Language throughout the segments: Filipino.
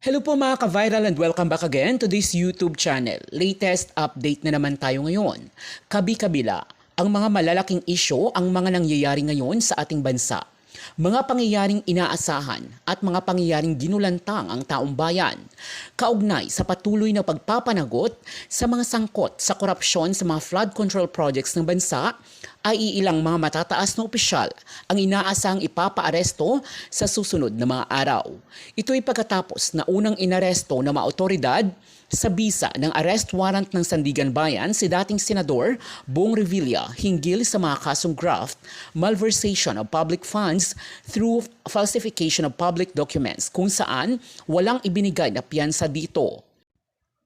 Hello po mga ka-viral and welcome back again to this YouTube channel. Latest update na naman tayo ngayon. Kabi-kabila, ang mga malalaking isyu ang mga nangyayari ngayon sa ating bansa. Mga pangyayaring inaasahan at mga pangyayaring ginulantang ang taong bayan. Kaugnay sa patuloy na pagpapanagot sa mga sangkot sa korupsyon sa mga flood control projects ng bansa, ay ilang mga matataas na opisyal ang inaasahang ipapaaresto sa susunod na mga araw. Ito ay pagkatapos na unang inaresto ng mga otoridad sa bisa ng arrest warrant ng Sandigan Bayan si dating Senador Bong Revilla hinggil sa mga kasong graft, malversation of public funds through falsification of public documents kung saan walang ibinigay na piyansa dito.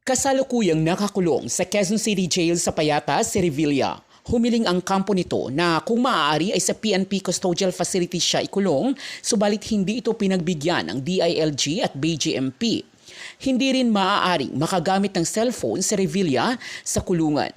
Kasalukuyang nakakulong sa Quezon City Jail sa Payatas si Revilla. Humiling ang kampo nito na kung maaari ay sa PNP Custodial Facility siya ikulong, subalit hindi ito pinagbigyan ng DILG at BJMP. Hindi rin maaaring makagamit ng cellphone si Revilla sa kulungan.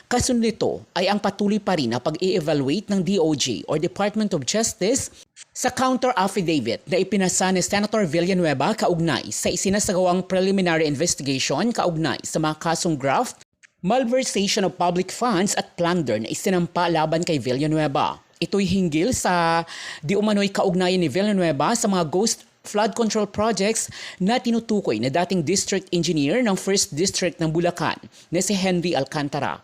Kasunod nito ay ang patuloy pa rin na pag-i-evaluate ng DOJ or Department of Justice sa counter affidavit na ipinasa ni Senator Villanueva kaugnay sa isinasagawang preliminary investigation kaugnay sa mga kasong graft, malversation of public funds at plunder na isinampa laban kay Villanueva. Ito'y hinggil sa di umano'y kaugnayan ni Villanueva sa mga ghost flood control projects na tinutukoy na dating district engineer ng 1st District ng Bulacan na si Henry Alcantara.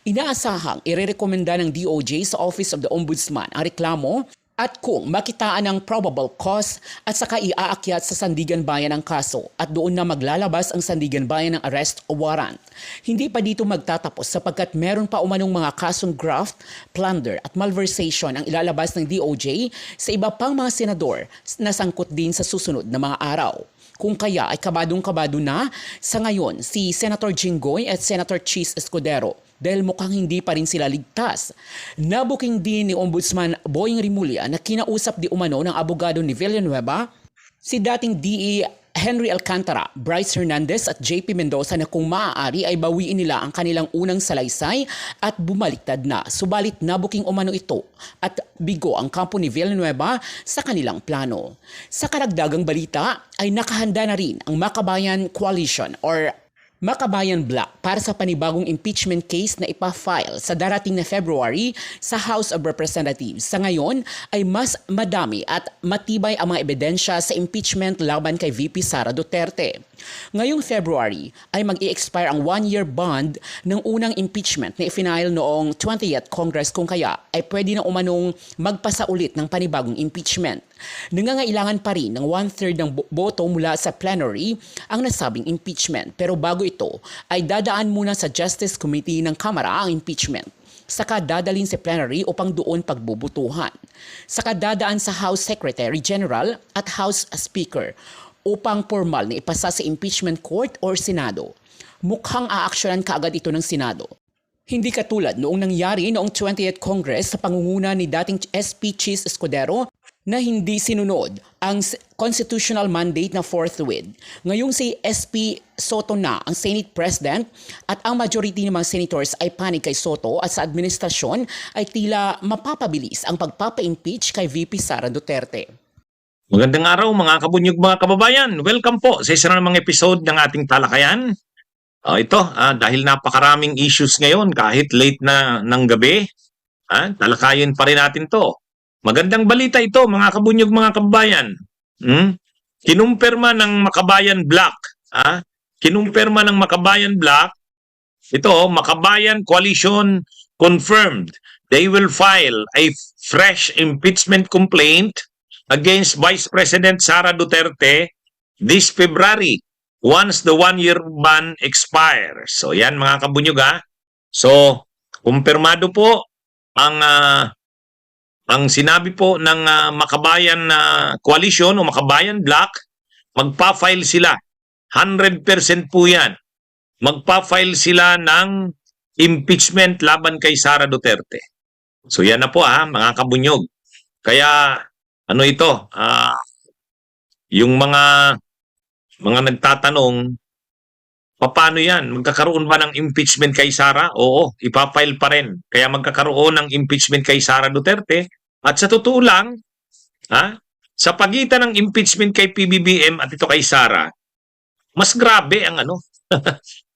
Inaasahang irerekomenda ng DOJ sa Office of the Ombudsman ang reklamo at kung makitaan ng probable cause at saka iaakyat sa Sandigan Bayan ang kaso at doon na maglalabas ang Sandigan Bayan ng arrest warrant. Hindi pa dito magtatapos sapagkat meron pa umanong mga kasong graft, plunder at malversation ang ilalabas ng DOJ sa iba pang mga senador na sangkot din sa susunod na mga araw. Kung kaya ay kabadong-kabado na sa ngayon si Senator Jinggoy at Senator Chis Escudero dahil mukhang hindi pa rin sila ligtas. Nabuking din ni Ombudsman Boying Rimulya na kinausap di umano ng abogado ni Villanueva si dating DE Henry Alcantara, Bryce Hernandez at JP Mendoza na kung maaari ay bawiin nila ang kanilang unang salaysay at bumaliktad na. Subalit nabuking umano ito at bigo ang kampo ni Villanueva sa kanilang plano. Sa karagdagang balita ay nakahanda na rin ang Makabayan Coalition or Makabayan Bloc para sa panibagong impeachment case na ipa-file sa darating na February sa House of Representatives. Sa ngayon ay mas madami at matibay ang mga ebidensya sa impeachment laban kay VP Sara Duterte. Ngayong February ay mag-i-expire ang 1-year bond ng unang impeachment na i-file noong 20th Congress kung kaya ay pwede na umanong magpasa ulit ng panibagong impeachment. Nangangailangan pa rin ng 1/3 ng boto mula sa plenary ang nasabing impeachment pero bago ito ay dadaan muna sa Justice Committee ng Kamara ang impeachment. Saka dadalhin sa plenary upang doon pagbubutuhan. Saka dadaan sa House Secretary General at House Speaker upang formal na ipasa sa impeachment court or Senado. Mukhang aaksyonan kaagad ito ng Senado. Hindi katulad noong nangyari noong 20th Congress sa pangunguna ni dating SP Chis Escudero na hindi sinunod ang constitutional mandate na forthwith. Ngayong si SP Soto na ang Senate President at ang majority ng mga senators ay panig kay Soto at sa administrasyon ay tila mapapabilis ang pagpapa-impeach kay VP Sara Duterte. Magandang araw mga kabunyog mga kababayan. Welcome po sa isa na namang episode ng ating talakayan. Dahil napakaraming issues ngayon kahit late na ng gabi, talakayin pa rin natin to. Magandang balita ito mga kabunyog mga kababayan. Kinumpirma ng Makabayan Bloc. Kinumpirma ng Makabayan Bloc. Ito, Makabayan Coalition confirmed they will file a fresh impeachment complaint against Vice President Sara Duterte this February once the 1-year ban expires. So yan mga kabunyog So kumpirmado po ang sinabi po ng Makabayan Coalition o Makabayan Bloc, magpa-file sila. 100% po yan. Magpa-file sila ng impeachment laban kay Sara Duterte. So yan na po mga kabunyog. Kaya yung mga nagtatanong, paano yan? Magkakaroon ba ng impeachment kay Sara? Oo, ipafile pa rin. Kaya magkakaroon ng impeachment kay Sara Duterte. At sa totoo lang, sa pagitan ng impeachment kay PBBM at ito kay Sara, Mas grabe ang ano.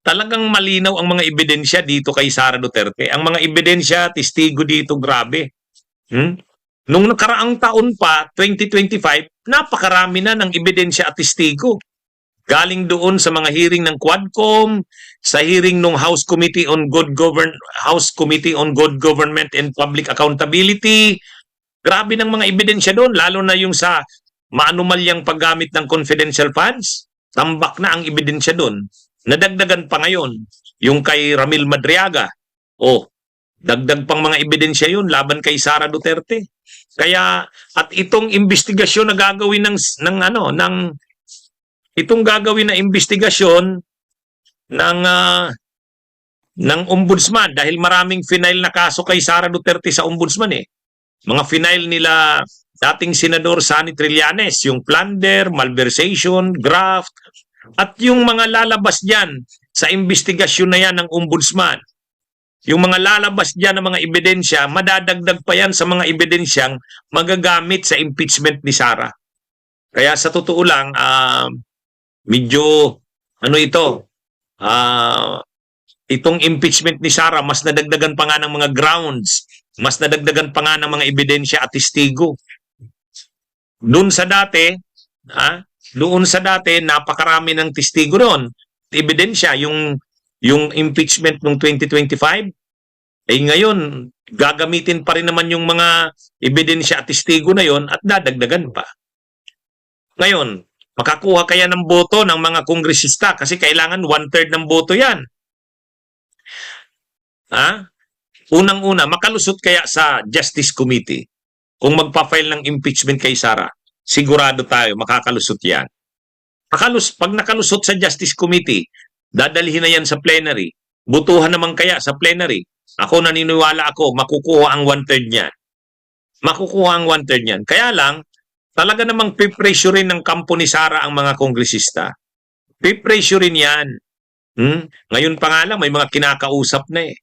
Talagang malinaw ang mga ebidensya dito kay Sara Duterte. Ang mga ebidensya, testigo dito, grabe. Hmm? Nung nakaraang taon pa, 2025, napakarami na ng ebidensya at testigo. Galing doon sa mga hearing ng Quadcom, sa hearing ng House Committee on Good Government and Public Accountability. Grabe ng mga ebidensya doon, lalo na yung sa maanumalyang paggamit ng confidential funds. Tambak na ang ebidensya doon. Nadagdagan pa ngayon yung kay Ramil Madriaga. Oh, dagdag pang mga ebidensya yun laban kay Sara Duterte. Kaya at itong investigasyon na gagawin itong gagawin na investigasyon ng ombudsman dahil maraming final na kaso kay Sara Duterte sa ombudsman eh. Mga final nila dating Senador Sani Trillanes, yung plunder, malversation, graft, at yung mga lalabas diyan sa investigasyon na yan ng ombudsman. Yung mga lalabas diyan ng mga ebidensya, madadagdag pa yan sa mga ebidensyang magagamit sa impeachment ni Sara. Kaya sa totoo lang, medyo itong impeachment ni Sara, mas nadagdagan pa nga ng mga grounds, mas nadagdagan pa nga ng mga ebidensya at testigo. Doon sa dati, napakarami ng testigo doon. Ebidensya, yung impeachment noong 2025, ngayon, gagamitin pa rin naman yung mga ebidensya at testigo na yon at dadagdagan pa. Ngayon, makakuha kaya ng boto ng mga kongresista kasi kailangan 1/3 ng boto yan. Unang-una, makalusot kaya sa Justice Committee kung magpa-file ng impeachment kay Sara, sigurado tayo makakalusot yan. Pag nakalusot sa Justice Committee, dadalhin na yan sa plenary. Butuhan naman kaya sa plenary. Ako naniniwala ako, makukuha ang 1/3 niyan. Makukuha ang 1/3 niyan. Kaya lang, talaga namang pipressurein ng kampo ni Sara ang mga kongresista. Pipressurein yan. Ngayon pa nga lang, may mga kinakausap na eh.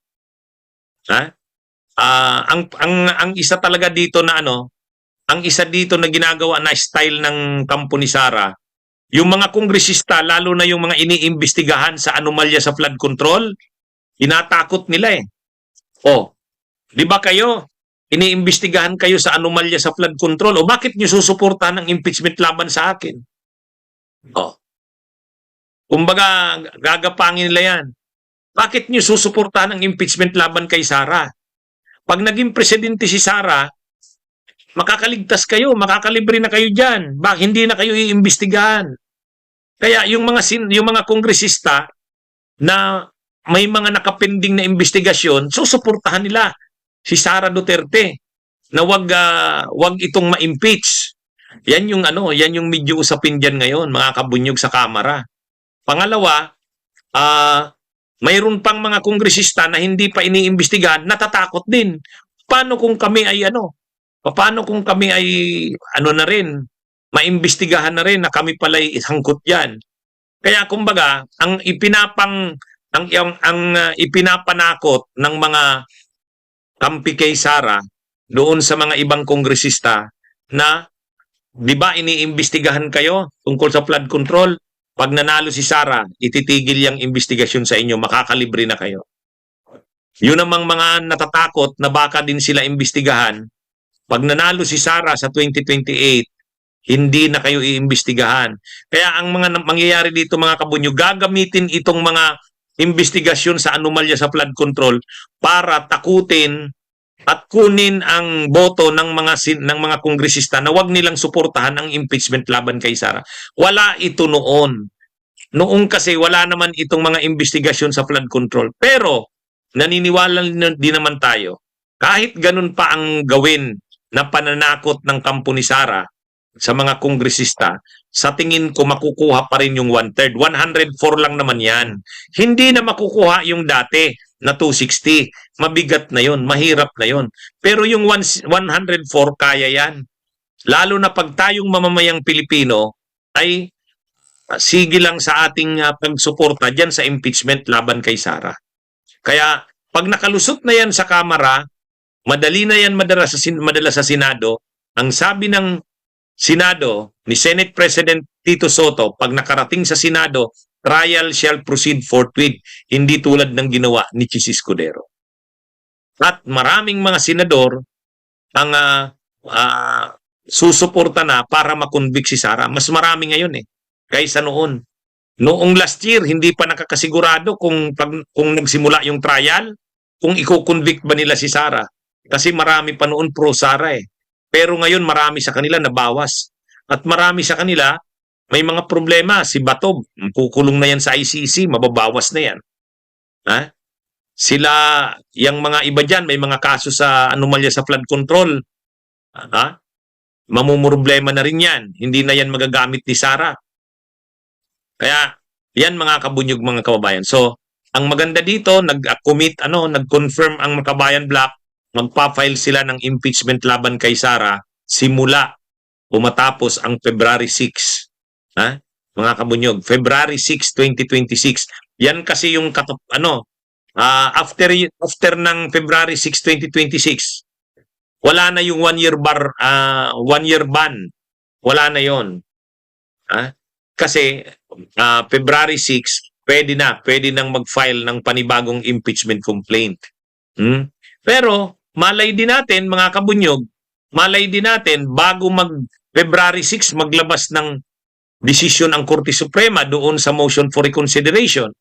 Ang isa talaga dito na ang isa dito na ginagawa na style ng kampo ni Sara, yung mga kongresista, lalo na yung mga iniimbestigahan sa anomalya sa flood control, inatakot nila eh. Di ba kayo, iniimbestigahan kayo sa anomalya sa flood control, o bakit nyo susuportahan ng impeachment laban sa akin? Kumbaga, gagapangin nila yan. Bakit nyo susuportahan ng impeachment laban kay Sara? Pag naging presidente si Sara, makakaligtas kayo, makakalibre na kayo dyan. Hindi na kayo iimbestigahan. Kaya yung mga kongresista na may mga nakapending na investigasyon, susuportahan nila si Sara Duterte na wag itong ma-impeach. Yan yung medyo usapin diyan ngayon, mga kabunyog sa Kamara. Pangalawa, mayroon pang mga kongresista na hindi pa iniimbestigahan, natatakot din. Paano kung kami ay na rin, maimbestigahan na rin na kami pala'y isangkot diyan. Kaya kumbaga, ang ipinapanakot ng mga kampi kay Sara doon sa mga ibang kongresista na, di ba iniimbestigahan kayo tungkol sa flood control? Pag nanalo si Sara, ititigil yung investigasyon sa inyo, makakalibre na kayo. Yun namang mga natatakot na baka din sila imbestigahan. Pag nanalo si Sara sa 2028, hindi na kayo iimbestigahan. Kaya ang mga mangyayari dito, mga kabunyo, gagamitin itong mga investigasyon sa anomalya sa flood control para takutin at kunin ang boto ng mga kongresista na wag nilang suportahan ang impeachment laban kay Sara. Wala ito noon. Noong kasi wala naman itong mga investigasyon sa flood control. Pero naniniwala din naman tayo, kahit ganun pa ang gawin na pananakot ng kampo ni Sara sa mga kongresista, sa tingin ko makukuha pa rin yung 1/3. 104 lang naman yan. Hindi na makukuha yung dati na 260. Mabigat na yon, mahirap na yon. Pero yung 104, kaya yan. Lalo na pag tayong mamamayang Pilipino ay sige lang sa ating pagsuporta dyan sa impeachment laban kay Sara. Kaya pag nakalusot na yan sa Kamara, madali na yan madala sa Senado. Ang sabi ng Senado ni Senate President Tito Soto, pag nakarating sa Senado, trial shall proceed forthwith, hindi tulad ng ginawa ni Chis Escudero. At maraming mga senador ang susuporta na para makonvict si Sara. Mas marami ngayon kaysa noon. Noong last year, hindi pa nakakasigurado kung nagsimula yung trial, kung i-convict ba nila si Sara. Kasi marami pa noon pro Sara Pero ngayon marami sa kanila nabawas. At marami sa kanila may mga problema. Si Batob, kukulong na yan sa ICC, mababawas na yan. Ha? Sila, yung mga iba dyan, may mga kaso sa anomalya sa flood control. Ha? Mamumroblema na rin yan. Hindi na yan magagamit ni Sara. Kaya, yan mga kabunyog, mga kababayan. So, ang maganda dito, nag-confirm ang Makabayan Black, magpa-file sila ng impeachment laban kay Sara simula matapos ang February 6. Ha? Mga kabunyog, February 6, 2026. Yan kasi yung after ng February 6, 2026, wala na yung one-year ban. Wala na yon. Ha? Kasi February 6, pwede nang mag-file ng panibagong impeachment complaint. Pero malay din natin, mga kabunyog, bago February 6 maglabas ng desisyon ang Korte Suprema doon sa motion for reconsideration.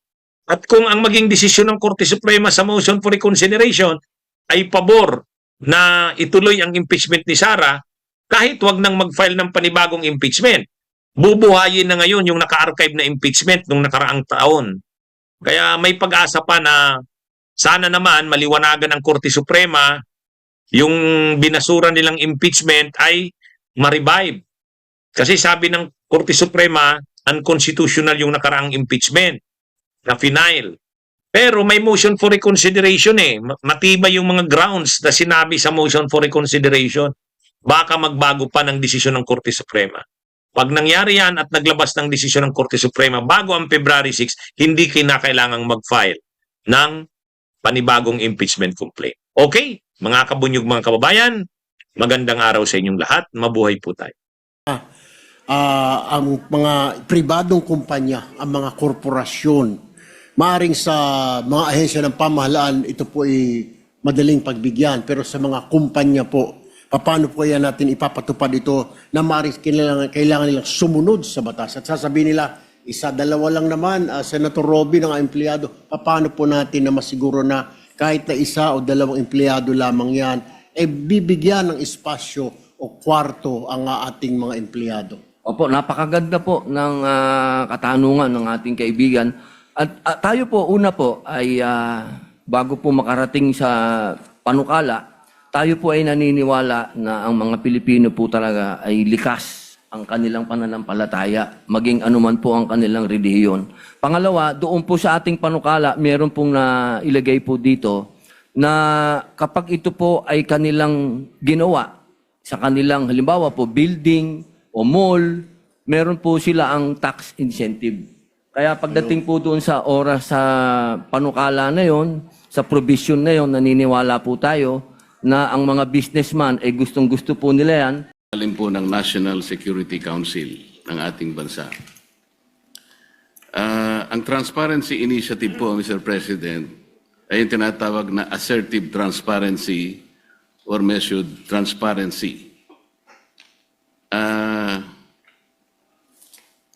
At kung ang maging desisyon ng Korte Suprema sa motion for reconsideration ay pabor na ituloy ang impeachment ni Sara, kahit wag nang mag-file ng panibagong impeachment, bubuhayin na ngayon yung naka-archive na impeachment nung nakaraang taon. Kaya may pag-asa pa na sana naman maliwanagan ng Korte Suprema yung binasura nilang impeachment ay ma-revive. Kasi sabi ng Korte Suprema, unconstitutional yung nakaraang impeachment na final. Pero may motion for reconsideration Matibay yung mga grounds na sinabi sa motion for reconsideration. Baka magbago pa ng desisyon ng Korte Suprema. Pag nangyari yan at naglabas ng desisyon ng Korte Suprema bago ang February 6, hindi kinakailangang mag-file ng panibagong impeachment complaint. Okay, mga kabunyog, mga kababayan, magandang araw sa inyong lahat. Mabuhay po tayo. Ang mga pribadong kumpanya, ang mga korporasyon, maaring sa mga ahensya ng pamahalaan, ito po ay madaling pagbigyan. Pero sa mga kumpanya po, paano po yan natin ipapatupad ito na maaring kailangan nilang sumunod sa batas? At sasabihin nila, isa, dalawa lang naman, Senator Robby, ng empleyado, paano po natin na masiguro na kahit na isa o dalawang empleyado lamang yan, bibigyan ng espasyo o kwarto ang ating mga empleyado? Opo, napakaganda po ng katanungan ng ating kaibigan. At tayo po, una po, ay bago po makarating sa panukala, tayo po ay naniniwala na ang mga Pilipino po talaga ay likas ang kanilang pananampalataya, maging anuman po ang kanilang relihiyon. Pangalawa, doon po sa ating panukala, meron pong ilagay po dito na kapag ito po ay kanilang ginawa sa kanilang, halimbawa po, building o mall, meron po sila ang tax incentive. Kaya pagdating po doon sa oras sa panukala na yon, sa provision na yon, naniniwala po tayo na ang mga businessman ay gustong-gusto po nila yan. Alim po ng National Security Council ng ating bansa. Ang Transparency Initiative po, Mr. President, ay yung tinatawag na assertive transparency or measured transparency.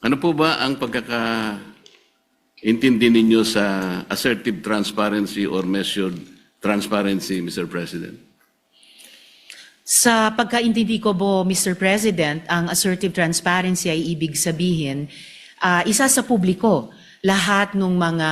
Ano po ba ang pagkakaintindi ninyo sa assertive transparency or measured transparency, Mr. President? Sa pagkaintindi ko po, Mr. President, ang assertive transparency ay ibig sabihin, isa sa publiko, lahat ng mga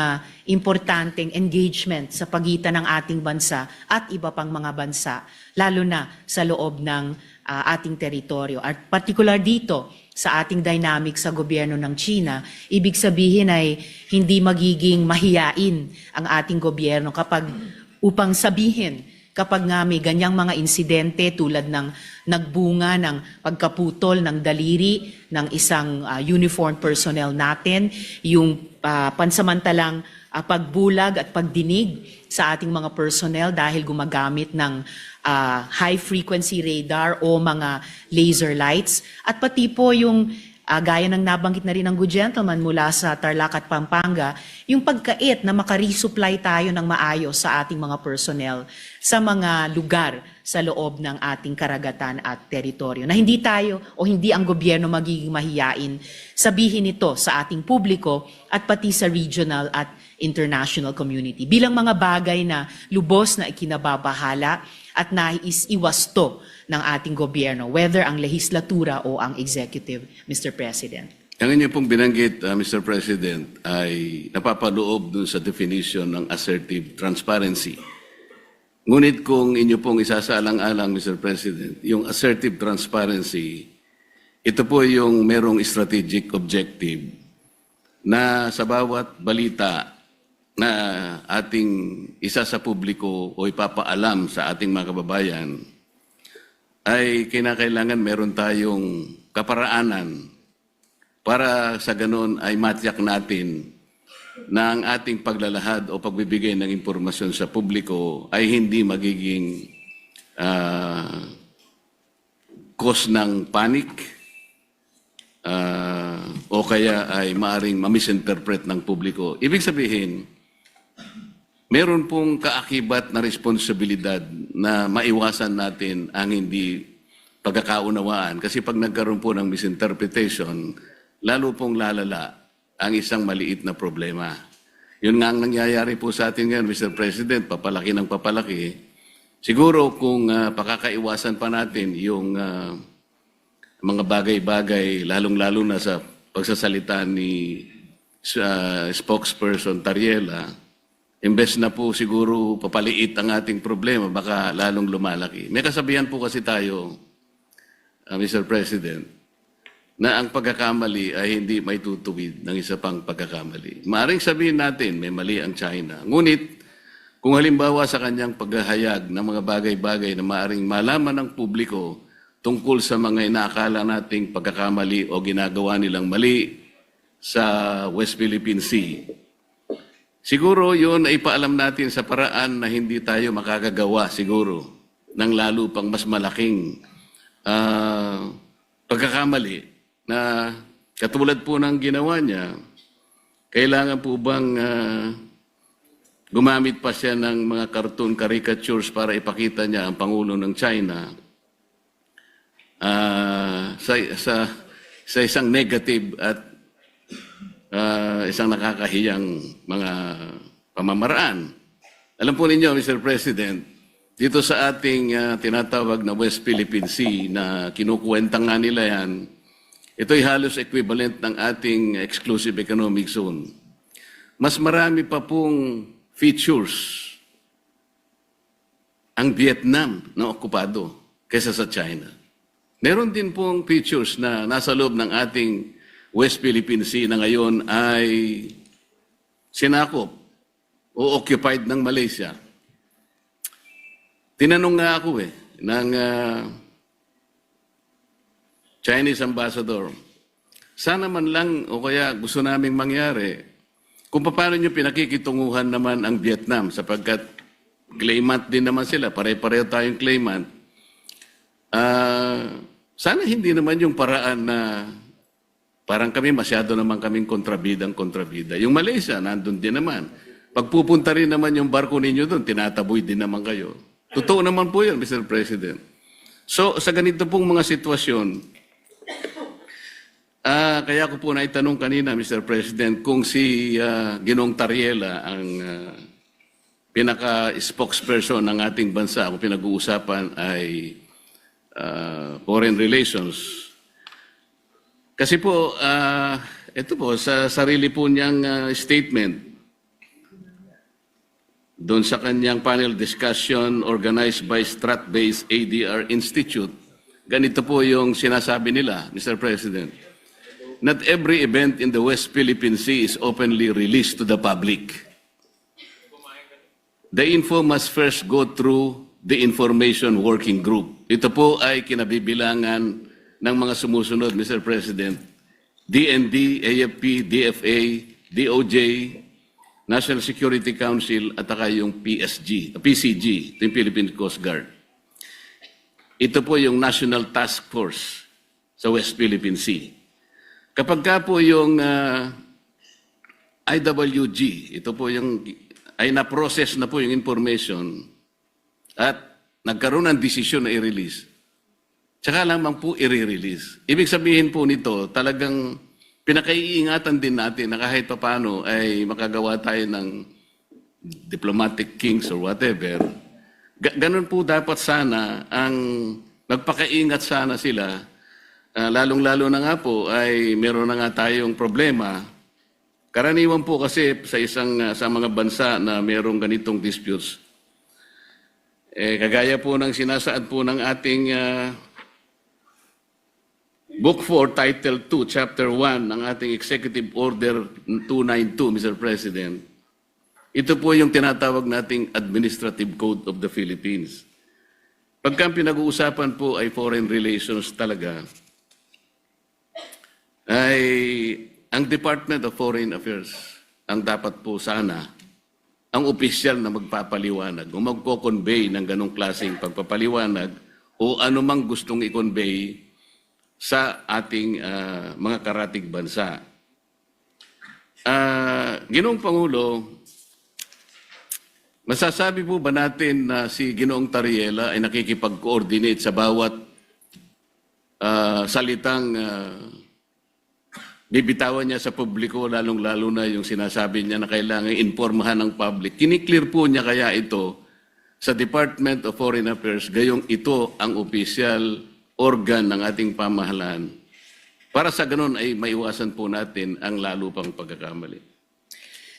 importanteng engagement sa pagitan ng ating bansa at iba pang mga bansa, lalo na sa loob ng ating teritoryo. At particular dito, sa ating dynamic sa gobyerno ng China, ibig sabihin ay hindi magiging mahiyain ang ating gobyerno upang sabihin kapag nga may ganyang mga insidente tulad ng nagbunga ng pagkaputol ng daliri ng isang uniformed personnel natin, yung pansamantalang pagbulag at pagdinig sa ating mga personnel dahil gumagamit ng high-frequency radar o mga laser lights. At pati po yung gaya ng nabanggit na rin ng good gentleman mula sa Tarlac at Pampanga, yung pagkait na makaresupply tayo ng maayos sa ating mga personnel sa mga lugar sa loob ng ating karagatan at teritoryo. Na hindi tayo o hindi ang gobyerno magiging mahiyain sabihin ito sa ating publiko at pati sa regional at international community. Bilang mga bagay na lubos na ikinababahala at nais iwasto ng ating gobyerno, whether ang lehislatura o ang executive, Mr. President. Ang inyo pong binanggit, Mr. President, ay napapaloob dun sa definition ng assertive transparency. Ngunit kung inyo pong isasaalang-alang, Mr. President, yung assertive transparency, ito po yung merong strategic objective na sa bawat balita na ating isa sa publiko o ipapaalam sa ating mga kababayan, ay kinakailangan meron tayong kaparaanan para sa ganun ay matiyak natin na ang ating paglalahad o pagbibigay ng impormasyon sa publiko ay hindi magiging cause ng panic o kaya ay maaring ma-misinterpret ng publiko. Ibig sabihin, meron pong kaakibat na responsibilidad na maiwasan natin ang hindi pagkakaunawaan. Kasi pag nagkaroon po ng misinterpretation, lalo pong lalala ang isang maliit na problema. Yun nga ang nangyayari po sa atin ngayon, Mr. President, papalaki ng papalaki. Siguro kung pakakaiwasan pa natin yung mga bagay-bagay, lalong-lalo na sa pagsasalita ni spokesperson Tariela, imbes na po siguro papaliit ang ating problema, baka lalong lumalaki. May kasabihan po kasi tayo, Mr. President, na ang pagkakamali ay hindi may tutuwid ng isa pang pagkakamali. Maaring sabihin natin, may mali ang China. Ngunit, kung halimbawa sa kanyang paghahayag ng mga bagay-bagay na maaring malaman ng publiko tungkol sa mga inaakala nating pagkakamali o ginagawa nilang mali sa West Philippine Sea, siguro yun ay paalam natin sa paraan na hindi tayo makakagawa siguro ng lalo pang mas malaking pagkakamali na katulad po ng ginawa niya. Kailangan po bang gumamit pa siya ng mga cartoon caricatures para ipakita niya ang Pangulo ng China sa isang negative at isang nakakahiyang mga pamamaraan. Alam po ninyo, Mr. President, dito sa ating tinatawag na West Philippine Sea na kinukuwenta nga nila yan, ito'y halos equivalent ng ating exclusive economic zone. Mas marami pa pong features ang Vietnam na okupado kaysa sa China. Meron din pong features na nasa loob ng ating West Philippine Sea na ngayon ay sinakop o occupied ng Malaysia. Tinanong nga ako ng Chinese ambassador, sana man lang o kaya gusto naming mangyari kung paano nyo pinakikitunguhan naman ang Vietnam sapagkat claimant din naman sila, pare-pareho tayong claimant. Sana hindi naman yung paraan na parang kami masyado naman kaming kontrabida. Yung Malaysia, nandun din naman. Pagpupunta rin naman yung barko ninyo doon, tinataboy din naman kayo. Totoo naman po yun, Mr. President. So, sa ganito pong mga sitwasyon, kaya ko po naitanong kanina, Mr. President, kung si Ginong Tariela ang pinaka-spokesperson ng ating bansa, kung pinag-uusapan ay foreign relations. Kasi po, ito po, sa sarili po niyang statement, doon sa kanyang panel discussion organized by Strat-based ADR Institute, ganito po yung sinasabi nila, Mr. President. Not every event in the West Philippine Sea is openly released to the public. The info must first go through the Information Working Group. Ito po ay kinabibilangan ng mga sumusunod, Mr. President, DND, AFP, DFA, DOJ, National Security Council at saka yung PCG, yung Philippine Coast Guard. Ito po yung National Task Force sa West Philippine Sea. Kapag ka po yung IWG, ito po yung ay na-process na po yung information at nagkaroon ng desisyon na i-release, tsaka lamang po i-release. Ibig sabihin po nito, talagang pinakaiingatan din natin na kahit paano ay makagawa tayo ng diplomatic kings or whatever. Ganun po dapat sana ang magpakaingat sana sila. Lalong-lalo na nga po ay meron na nga tayong problema. Karaniwan po kasi sa mga bansa na merong ganitong disputes, kagaya po ng sinasaad po ng ating Book 4, Title 2, Chapter 1 ng ating Executive Order 292, Mr. President. Ito po yung tinatawag nating Administrative Code of the Philippines. Pagka pinag-uusapan po ay foreign relations talaga, ay ang Department of Foreign Affairs ang dapat po sana ang opisyal na magpapaliwanag o magko-convey ng ganong klaseng pagpapaliwanag o anumang gustong i-convey sa ating mga karatig bansa. Ginoong Pangulo, masasabi po ba natin na si Ginoong Tariela ay nakikipag-coordinate sa bawat salitang bibitawan niya sa publiko, lalong-lalo na yung sinasabi niya na kailangan informahan ng public? Kiniklear po niya kaya ito sa Department of Foreign Affairs, gayong ito ang official organ ng ating pamahalaan. Para sa ganun ay maiwasan po natin ang lalo pang pagkakamali.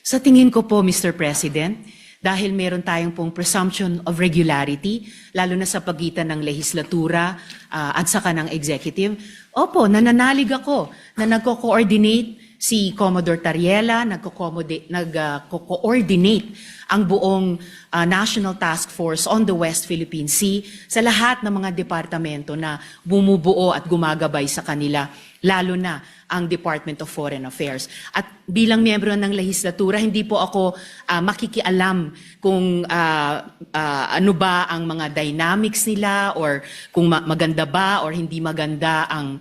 Sa tingin ko po, Mr. President, dahil meron tayong pong presumption of regularity, lalo na sa pagitan ng lehislatura at saka ng executive, opo, nananalig ako na nagko-coordinate si Commodore Tariela, nagko-coordinate ang buong National Task Force on the West Philippine Sea sa lahat ng mga departamento na bumubuo at gumagabay sa kanila, lalo na ang Department of Foreign Affairs. At bilang miyembro ng lehislatura, hindi po ako makikialam kung ano ba ang mga dynamics nila or kung maganda ba or hindi maganda ang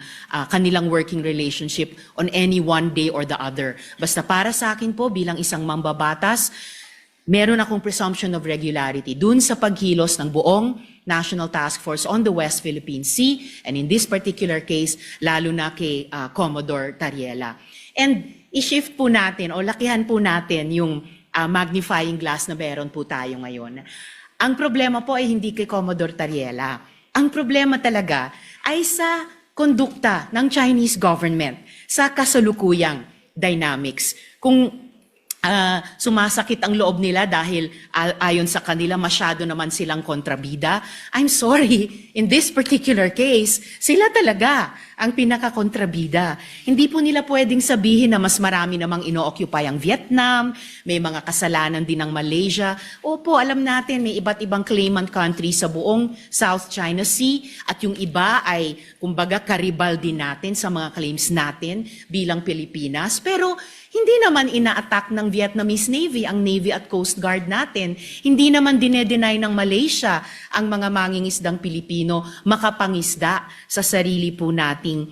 kanilang working relationship on any one day or the other. Basta para sa akin po, bilang isang mambabatas, meron akong presumption of regularity dun sa pagkilos ng buong National Task Force on the West Philippine Sea, and in this particular case, lalo na kay Commodore Tariela. And i-shift po natin o lakihan po natin yung magnifying glass na meron po tayo ngayon. Ang problema po ay hindi kay Commodore Tariela. Ang problema talaga ay sa kondukta ng Chinese government sa kasalukuyang dynamics. Kung sumasakit ang loob nila dahil ayon sa kanila masyado naman silang kontrabida, I'm sorry, in this particular case, sila talaga ang pinaka-kontrabida. Hindi po nila pwedeng sabihin na mas marami namang ino-occupy ang Vietnam, may mga kasalanan din ng Malaysia. Opo, alam natin may iba't ibang claimant country sa buong South China Sea at yung iba ay kumbaga karibal din natin sa mga claims natin bilang Pilipinas. Pero hindi naman ina-attack ng Vietnamese Navy ang Navy at Coast Guard natin. Hindi naman dinedenay ng Malaysia ang mga mangingisdang Pilipino makapangisda sa sarili po nating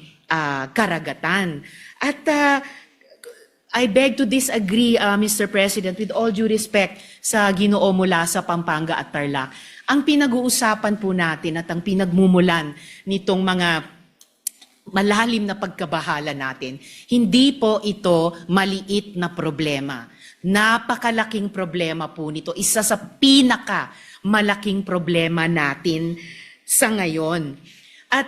karagatan. At I beg to disagree, Mr. President, with all due respect sa Ginoo mula sa Pampanga at Tarlac. Ang pinag-uusapan po natin at ang pinagmumulan nitong mga malalim na pagkabahala natin, hindi po ito maliit na problema. Napakalaking problema po nito. Isa sa malaking problema natin sa ngayon. At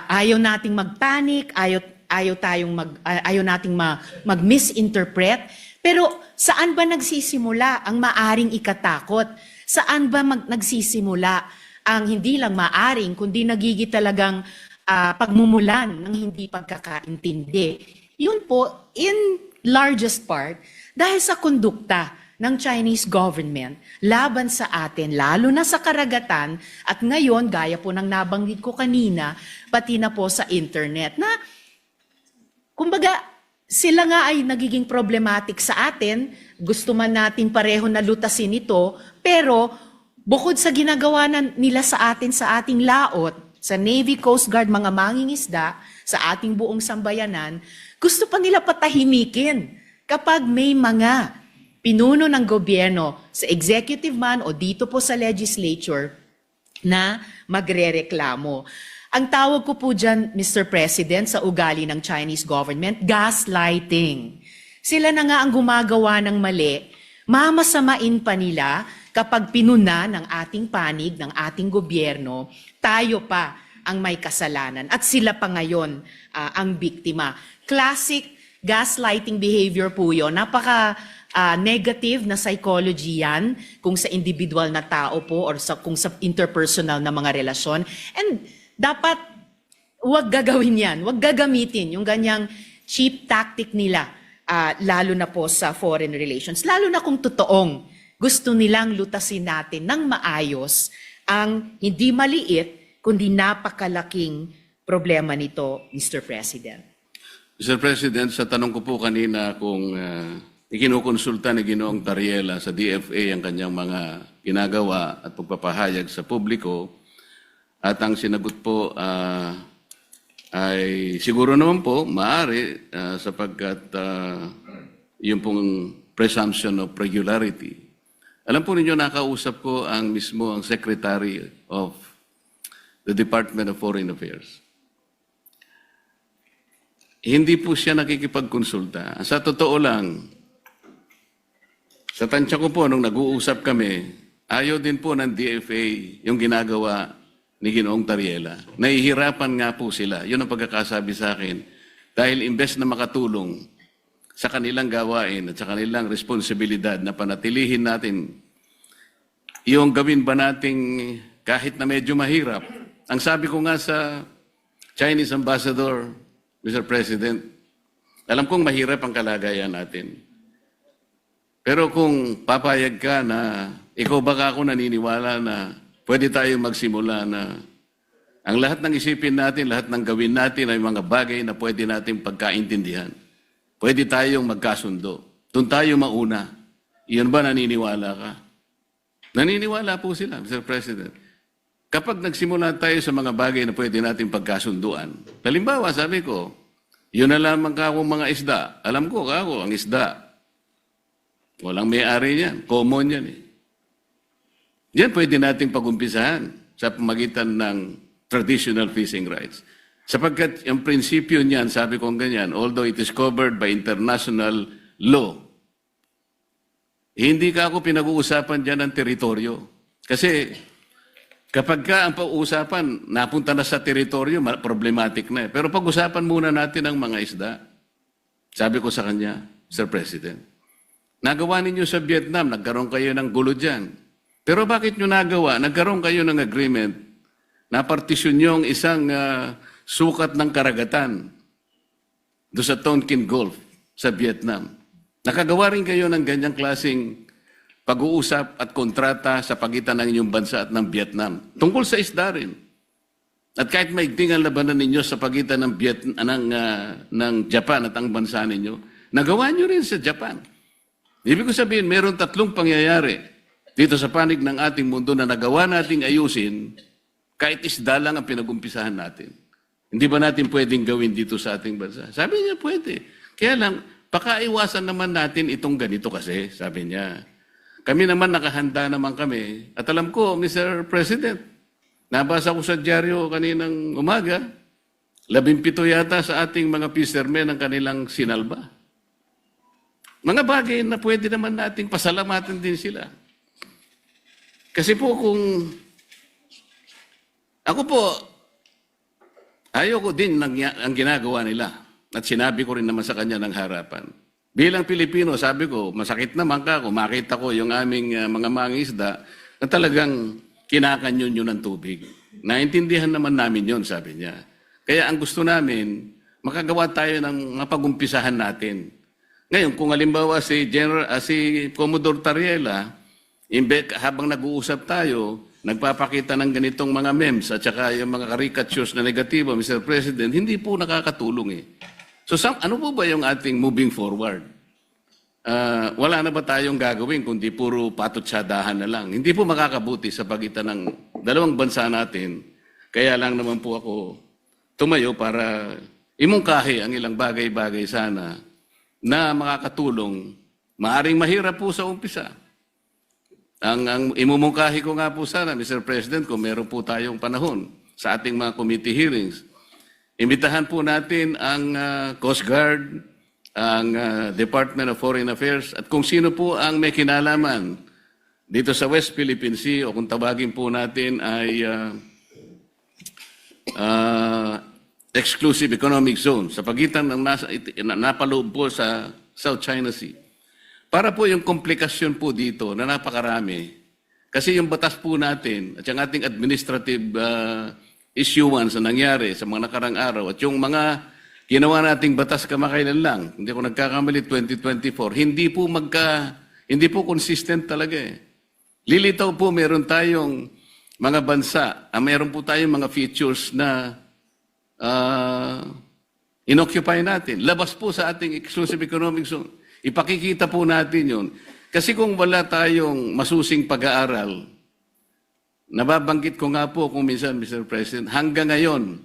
ayaw nating magpanik, ayaw nating mag-misinterpret. Pero saan ba nagsisimula ang maaring ikatakot? Saan ba nagsisimula ang hindi lang maaring, kundi nagigit talagang pagmumulan ng hindi pagkakaintindi? Yun po, in largest part, dahil sa kondukta ng Chinese government laban sa atin, lalo na sa karagatan, at ngayon, gaya po ng nabanggit ko kanina, pati na po sa internet, na kumbaga, sila nga ay nagiging problematic sa atin. Gusto man natin pareho na lutasin ito, pero bukod sa ginagawa nila sa atin sa ating laot, sa Navy, Coast Guard, mga mangingisda, sa ating buong sambayanan, gusto pa nila patahimikin kapag may mga pinuno ng gobyerno sa executive man o dito po sa legislature na magrereklamo. Ang tawag ko po dyan, Mr. President, sa ugali ng Chinese government, gaslighting. Sila na nga ang gumagawa ng mali, mamasamain pa nila kapag pinuna ng ating panig, ng ating gobyerno, tayo pa ang may kasalanan at sila pa ngayon ang biktima. Classic gaslighting behavior po yun. Napaka negative na psychology yan kung sa individual na tao po or kung sa interpersonal na mga relasyon. And dapat wag gagawin yan, wag gagamitin yung ganyang cheap tactic nila, lalo na po sa foreign relations. Lalo na kung totoong gusto nilang lutasin natin ng maayos ang hindi maliit, kundi napakalaking problema nito, Mr. President. Mr. President, sa tanong ko po kanina kung ikinukonsulta ni Ginoong Tariela sa DFA ang kanyang mga ginagawa at pagpapahayag sa publiko, at ang sinagot po ay siguro naman po, maaari sapagkat yung pong presumption of regularity. Alam po ninyo, nakausap ko ang mismo ang Secretary of the Department of Foreign Affairs. Hindi po siya nakikipagkonsulta. Sa totoo lang, sa tansya ko po, nung nag-uusap kami, ayaw din po ng DFA yung ginagawa ni Ginoong Tariela. Nahihirapan nga po sila. Yun ang pagkakasabi sa akin. Dahil imbes na makatulong sa kanilang gawain at sa kanilang responsibilidad na panatilihin natin yung gawin ba nating kahit na medyo mahirap. Ang sabi ko nga sa Chinese Ambassador, Mr. President, alam kong mahirap ang kalagayan natin. Pero kung papayag ka na ikaw baka ako naniniwala na pwede tayo magsimula na ang lahat ng isipin natin, lahat ng gawin natin ay mga bagay na pwede natin pagkaintindihan. Pwede tayong magkasundo. Doon tayo mauna. Iyon ba naniniwala ka? Naniniwala po sila, Mr. President. Kapag nagsimula tayo sa mga bagay na pwede natin pagkasunduan, halimbawa, sabi ko, yun na lamang ka akong mga isda. Alam ko ka ako, ang isda. Walang may-ari yan. Common yan eh. Yan pwede nating pag-umpisahan sa pamagitan ng traditional fishing rights. Sapagkat yung prinsipyo niyan, sabi kong ganyan, although it is covered by international law, hindi ka ako pinag-uusapan dyan ng teritoryo. Kasi kapag ka ang pag-uusapan, napunta na sa teritoryo, problematic na eh. Pero pag-usapan muna natin ang mga isda. Sabi ko sa kanya, Mr. President, nagawa ninyo sa Vietnam, nagkaroon kayo ng gulo dyan. Pero bakit nyo nagawa? Nagkaroon kayo ng agreement na partisyon nyo ang isang sukat ng karagatan doon sa Tonkin Gulf sa Vietnam. Nakagawa rin kayo ng ganyang klaseng pag-uusap at kontrata sa pagitan ng inyong bansa at ng Vietnam. Tungkol sa isda rin. At kahit maigting ang labanan ninyo sa pagitan ng, ng Japan at ang bansa ninyo, nagawa nyo rin sa Japan. Ibig ko sabihin, meron tatlong pangyayari dito sa panig ng ating mundo na nagawa nating ayusin kahit isda lang ang pinag-umpisahan natin. Hindi ba natin pwedeng gawin dito sa ating bansa? Sabi niya, pwede. Kaya lang, pakaiwasan naman natin itong ganito kasi, sabi niya. Kami naman nakahanda naman kami. At alam ko, Mr. President, nabasa ko sa dyaryo kaninang umaga, 17 yata sa ating mga fishermen ang kanilang sinalba. Mga bagay na pwede naman nating pasalamatan din sila. Kasi po kung ako po, ayoko din ang ginagawa nila. At sinabi ko rin naman sa kanya ng harapan. Bilang Pilipino, sabi ko, masakit naman ka kung makita ko yung aming mga mangisda na talagang kinakanyon yun ng tubig. Naintindihan naman namin yun, sabi niya. Kaya ang gusto namin, makagawa tayo ng mapag-umpisahan natin. Ngayon, kung halimbawa si Commodore Tariela, habang nag-uusap tayo, nagpapakita ng ganitong mga memes at saka yung mga caricatures na negatibo, Mr. President, hindi po nakakatulong eh. So ano po ba yung ating moving forward? Wala na ba tayong gagawin kundi puro patutsadahan na lang? Hindi po makakabuti sa pagitan ng dalawang bansa natin. Kaya lang naman po ako tumayo para imungkahi ang ilang bagay-bagay sana na makakatulong. Maaring mahirap po sa umpisa. Ang imumungkahi ko nga po sana, Mr. President, kung meron po tayong panahon sa ating mga committee hearings, imbitahan po natin ang Coast Guard, ang Department of Foreign Affairs, at kung sino po ang may kinalaman dito sa West Philippine Sea, o kung tawagin po natin ay Exclusive Economic Zone, sa pagitan ng napaloob po sa South China Sea. Para po yung komplikasyon po dito na napakarami, kasi yung batas po natin at yung ating administrative issuance na nangyari sa mga nakarang araw at yung mga ginawa nating batas kamakailan lang, hindi ko nagkakamali 2024, hindi po consistent talaga eh. Lilitaw po meron tayong mga bansa, meron po tayong mga features na inoccupy natin. Labas po sa ating exclusive economic zone. Ipakikita po natin yun. Kasi kung wala tayong masusing pag-aaral, nababanggit ko nga po kung minsan, Mr. President, hanggang ngayon,